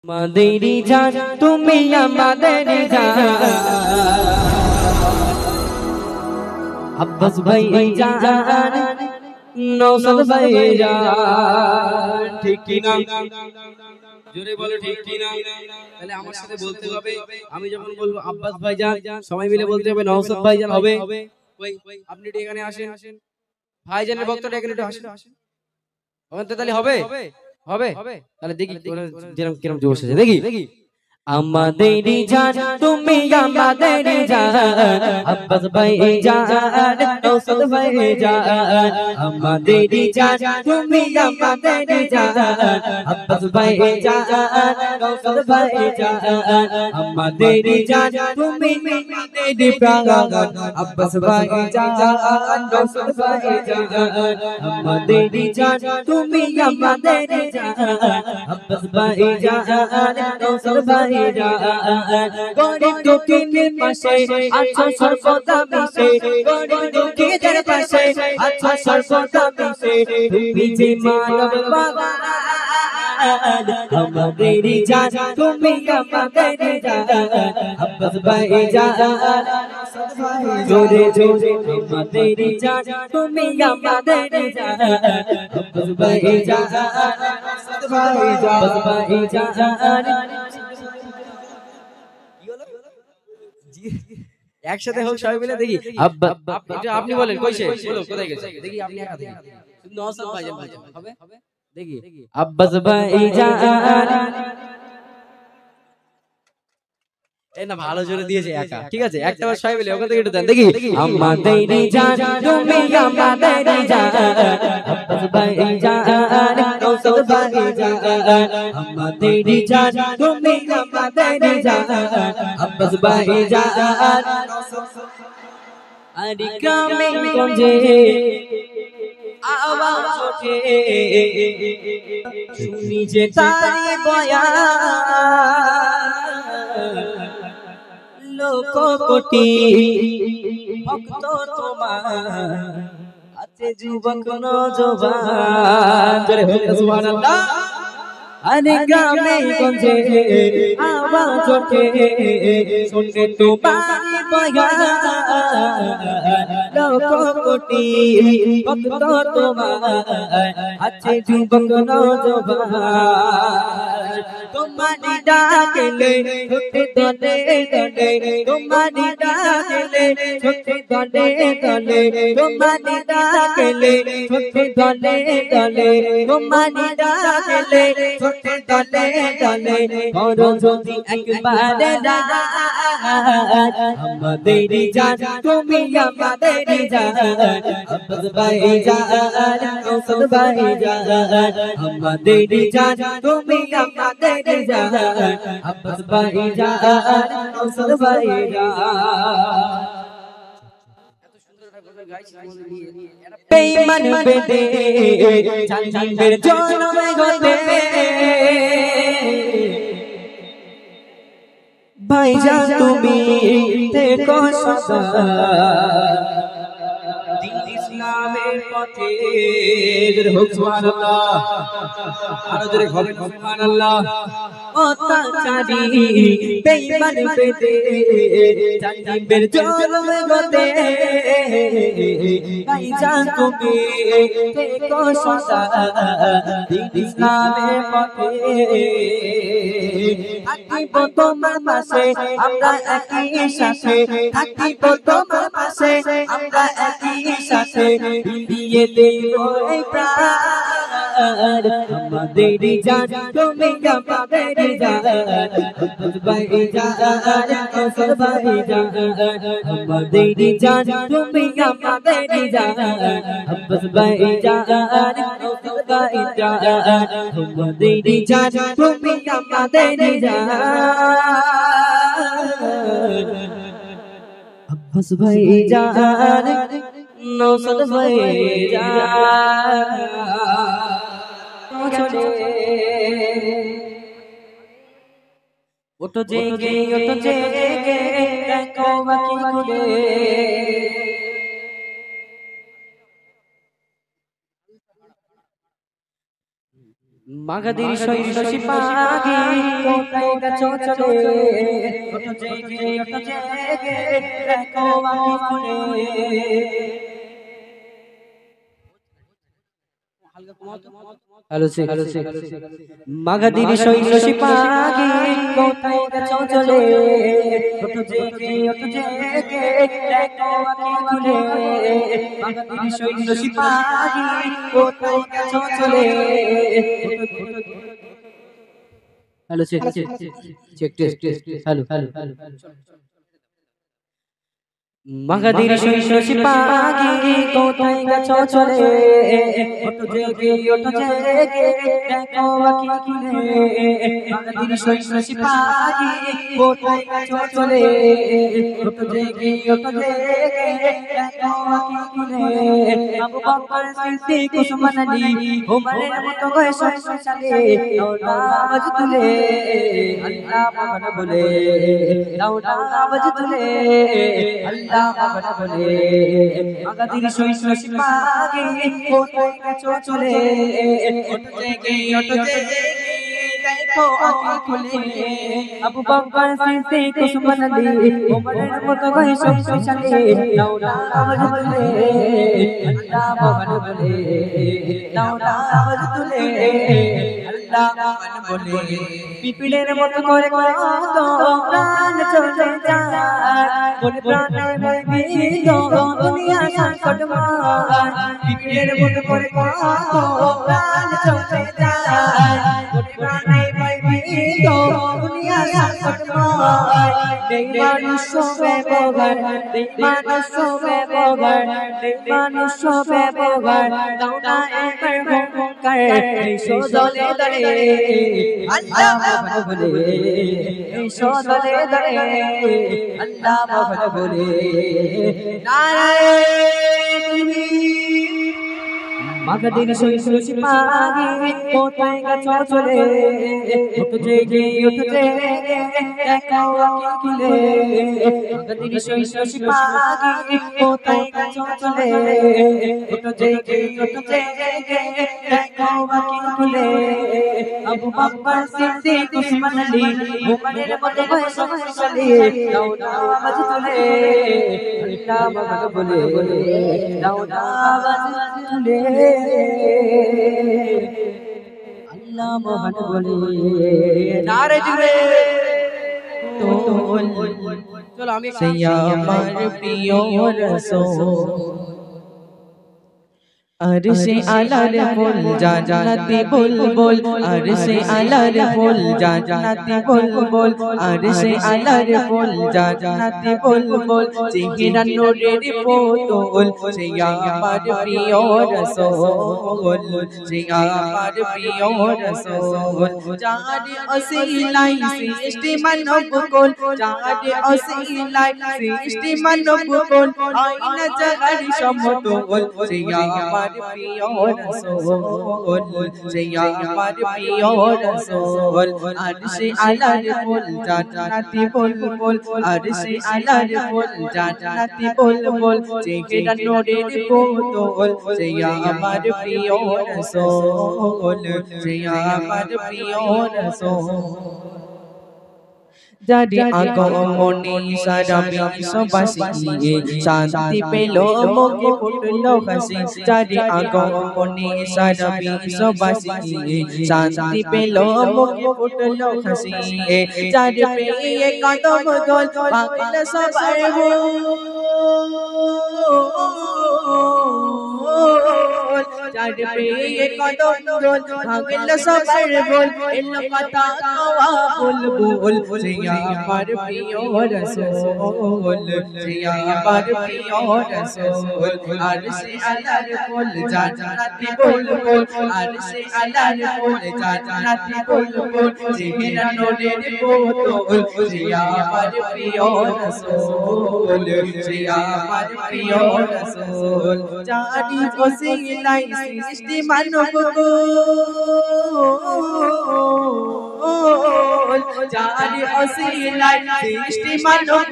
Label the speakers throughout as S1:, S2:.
S1: মাদেরি জান তুমি আমাদের জান আব্বাস ভাই জান নওশাদ ভাই জান ঠিক কি না জোরে বলো ঠিক কি না তাহলে আমার সাথে বলতে হবে আমি যখন বলবো আব্বাস ভাই জান সবাই মিলে বলতে হবে নওশাদ ভাই জান হবে ওই আপনি এখানে আসেন ভাইজানের বক্তব্য এখানে একটু আসেন ওখানে তাহলে হবে হবে তাহলে দেখি যেরকম কিরকম জোশ আছে দেখি আমাদেরই জান তুমি আমাদেরই জান আব্বাস ভাই জান নওশাদ ভাই জান আমাদেরই জান তুমি আমাদেরই জান আব্বাস ভাই জান নওশাদ ভাই জান আমাদেরই জান তুমি আমাদেরই প্রাণ আব্বাস ভাই জান নওশাদ ভাই জান আমাদেরই জান তুমি আমাদেরই জান আব্বাস ভাই জান নওশাদ ভাই গরিব দুঃখীর পাশে আছো সর্বদা মিশে গরিব দুঃখীর পাশে আছো সর্বদা মিশে তুমি যে মানব বাবা আমাদেরই জান তুমি আমাদেরই জান আব্বাস ভাই জান জোরে জোরে আমাদেরই জান তুমি আমাদেরই জান আব্বাস ভাই জান আব্বাস ভাই জান একসাথে হোক সবাই মিলে দেখি আপনি বলেন কইছে বলো কোথায় গেছে দেখি আপনি একা দেখি নওশাদ ভাইজান হবে দেখি আব্বাস ভাইজান এই না ভালো জোরে দিয়েছে একা ঠিক আছে একটা বার সবাই মিলে ওখান থেকে একটু দেন দেখি আমাদেরই জান তুমি আমাদেরই জান আব্বাস ভাইজান নওশাদ ভাইজান আমাদেরই জান তুমি আমাদেরই জান আব্বাস ভাইজান আরে গ্রামে গঞ্জে আওয়াজ ওঠে শুনি যে তারি বয়ান লোক কোটি ভক্ত তোমার আছে যুবক নওজওয়ান জোরে হোক সুবহানাল্লাহ আরে গ্রামে গঞ্জে আওয়াজ ওঠে শুনে তোমার বয়ান লোক কোটি ভক্ত তোমার আছে যুবক নওজওয়ান তোমারি ডাকলে ছুটে দলে দলে তোমারি ডাকলে ছুটে দলে দলে তোমারি ডাকলে ছুটে দলে দলে তোমারি ডাকলে ছুটে দলে দলে করো যদি একবার ডাক আমাদেরই জান তুমি আমাদেরই জান আব্বাস ভাইজান নওশাদ ভাইজান আমাদেরই জান তুমি আমাদেরই জান আব্বাস ভাইজান নওশাদ ভাইজান বেঈমান বেদে জানজিমের জন্মে গতে ভাইজান তুমি থেকো সদা দিন ইসলামের পথে জোরে হোক সুবহানাল্লাহ আরো জোরে হবে সুবহানাল্লাহ অত্যাচারী বেঈমান বেদে জানজিমের জন্মে গতে ভাইজান তুমি থেকো সদা দিন ইসলামের পথে থাকিব তোমার পাশে আমরা একই সাথে থাকিব তোমার পাশে আমরা একই সাথে বিলিয়ে দেব এই প্রাণ আমাদেরই জান তুমি আমাদেরই জান আব্বাস ভাইজান নওশাদ ভাইজান আমাদেরই জান তুমি আমাদেরই জান আব্বাস ভাইজান নওশাদ ভাইজান আমাদেরই জান তুমি আমাদেরই জান আব্বাস ভাইজান নওশাদ ভাইজান ওটো জেগে দেখো বাকি খুলে মাগাদির শৈল শিপাগি কোথায় গেছো চলে ওঠো জেগে দেখো আঁখি খুলে হ্যালো সে মাগাদির শৈল শিপাগি কোথায় গেছো চলে ওঠো জেগে দেখো আঁখি খুলে মাগাদির শৈল শিপাগি কোথায় গেছো চলে হ্যালো চেক টেস্ট হ্যালো মাগাদির শৈল শিপাগি কোথায় গেছো চলে ওঠো জেগে দেখো আঁখি খুলে মাগাদির শৈল শিপাগি কোথায় গেছো চলে ওঠো জেগে দেখো আঁখি খুলে আবু বকর সিদ্দিক উসমান আলী ওমরের মতো বয়সে আওয়াজ তুলে আল্লাহ আকবার বলে আওয়াজ তুলে আল্লাহ আকবার বলে মাগাদির শৈল শিপাগি কোথায় গেছো চলে ওঠো জেগে দেখো আঁখি খুলে আবু বকর সিদ্দিক উসমান আলী ওমরের মতো বয়সে আওয়াজ তুলে আল্লাহ আকবার বলে আওয়াজ তুলে আল্লাহ আকবার বলে পিপিলের মতো করে কাঁদো প্রাণ চলে যায় বলে প্রাণে বিবিধ দুনিয়া সংকটময় পিপিলের মতো করে কাঁদো প্রাণ চলে যায় বলে প্রাণে বিবিধ দুনিয়া সংকটময় নেই মানুষ ব্যবহার দাও না একবার হুঙ্কার এসো দলে দলে আল্লাহ আকবার বলে এসো দলে দলে আল্লাহ আকবার বলে নারায়ে মাগাদির শৈল শিপাগি কোথায় গেছো চলে ওঠো জেগে দেখো আঁখি খুলে মাগাদির শৈল শিপাগি কোথায় গেছো চলে ওঠো জেগে দেখো আঁখি খুলে আবু বকর সিদ্দিক উসমান আলী ওমরের মতো বয়সে আওয়াজ তুলে আল্লাহ আকবার বলে আওয়াজ তুলে আল্লাহ মহান বলে নারে জুড়ে চলো আমি আমার প্রিয় রাসূল अरशे आलार फूल जानाती बुलबुल अरशे आलार फूल जानाती बुलबुल अरशे आलार फूल जानाती बुलबुल চেহারা নূরের পুতুল সে আমার প্রিয় রাসূল সে আমার প্রিয় রাসূল যার ওসিলাই সৃষ্টি মানব কুল যার ওসিলাই সৃষ্টি মানব কুল আইনা জাগার সমতুল সে আমার প্রিয় রাসূল সে আমার প্রিয় রাসূল আরশে আলার ফুল জান্নাতি বুলবুল আরশে আলার ফুল জান্নাতি বুলবুল চেহারা নূরের পুতুল সে আমার প্রিয় রাসূল সে আমার প্রিয় রাসূল যারে আগমনে সারা বিশ্ববাসী শান্তি পেল মুখে ফুটল হাসি যারে আগমনে সারা বিশ্ববাসী শান্তি পেল মুখে ফুটল হাসি যারে পেয়ে কদম দোল ভাগল সবার যার পেয়ে কদম দোল ভাগল সবার বল এলো কথা কওয়া বুলবুল সে আমার প্রিয় রাসূল সে আমার প্রিয় রাসূল আরশে আলার ফুল জান্নাতি বুলবুল আরশে আলার ফুল জান্নাতি বুলবুল চেহারা নূরের পুতুল সে আমার প্রিয় রাসূল সে আমার প্রিয় রাসূল যারি ওসিলাই সৃষ্টি মানব
S2: যারি অসিলায় সৃষ্টি মানব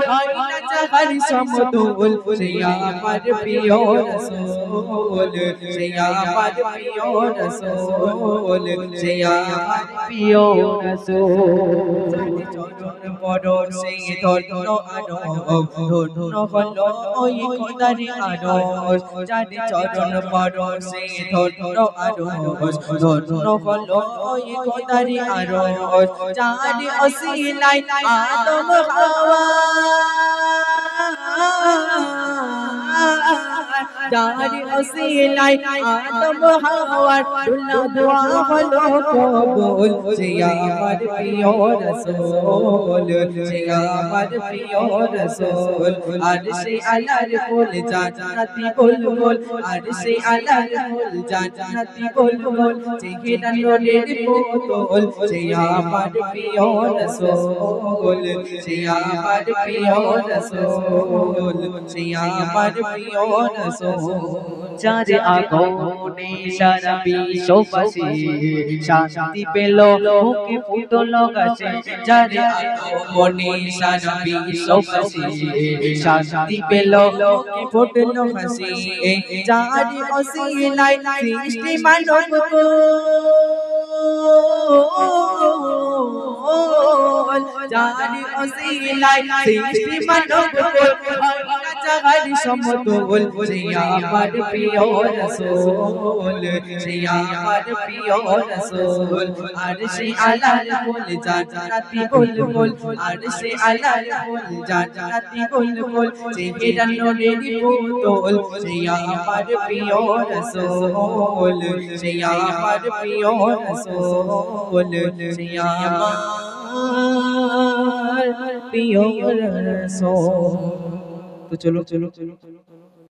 S2: হয় না যাহার সমতুল সে আমার প্রিয় রাসূল সে আমার প্রিয় রাসূল সে আমার প্রিয় রাসূল চরণ পড়ো সেই ধন্য আনব ধন্য হলো ওই খোদারি আরশ যারে চরণ পড়ো সেই ধন্য আরশ ধন্য হলো ওই খোদারি আরশ যারে অসিলায় আদম হাওয়া যারি অসিলায় আদম হাওয়ার দোয়া হলো কবুল সে আমার প্রিয় রাসূল সে আমার প্রিয় রাসূল আরশে আলার ফুল জান্নাতি বুলবুল আরশে আলার ফুল জান্নাতি বুলবুল চেহারা নূরের পুতুল সে আমার প্রিয় রাসূল সে আমার প্রিয় রাসূল সে আমার প্রিয় রাসূল যারে আগুনে সারা বিশ্ববাসী শান্তি পেল মুখে ফুটল গাছে যারে আগুনে সারা বিশ্ববাসী শান্তি পেল মুখে ফুটল হাসি যারে অসিলায় সৃষ্টি মানব যারে অসিলায় সৃষ্টি মানব যাহার সমতুল সে আমার প্রিয় রাসূল সে আমার প্রিয় রাসূল আরশে আলার ফুল জান্নাতি বুলবুল আরশে আলার ফুল জান্নাতি বুলবুল চেহারা নূরের পুতুল সে আমার প্রিয় রাসূল সে আমার প্রিয় রাসূল সে আমার প্রিয় রাসূল। তো চলো চলো চলো চলো।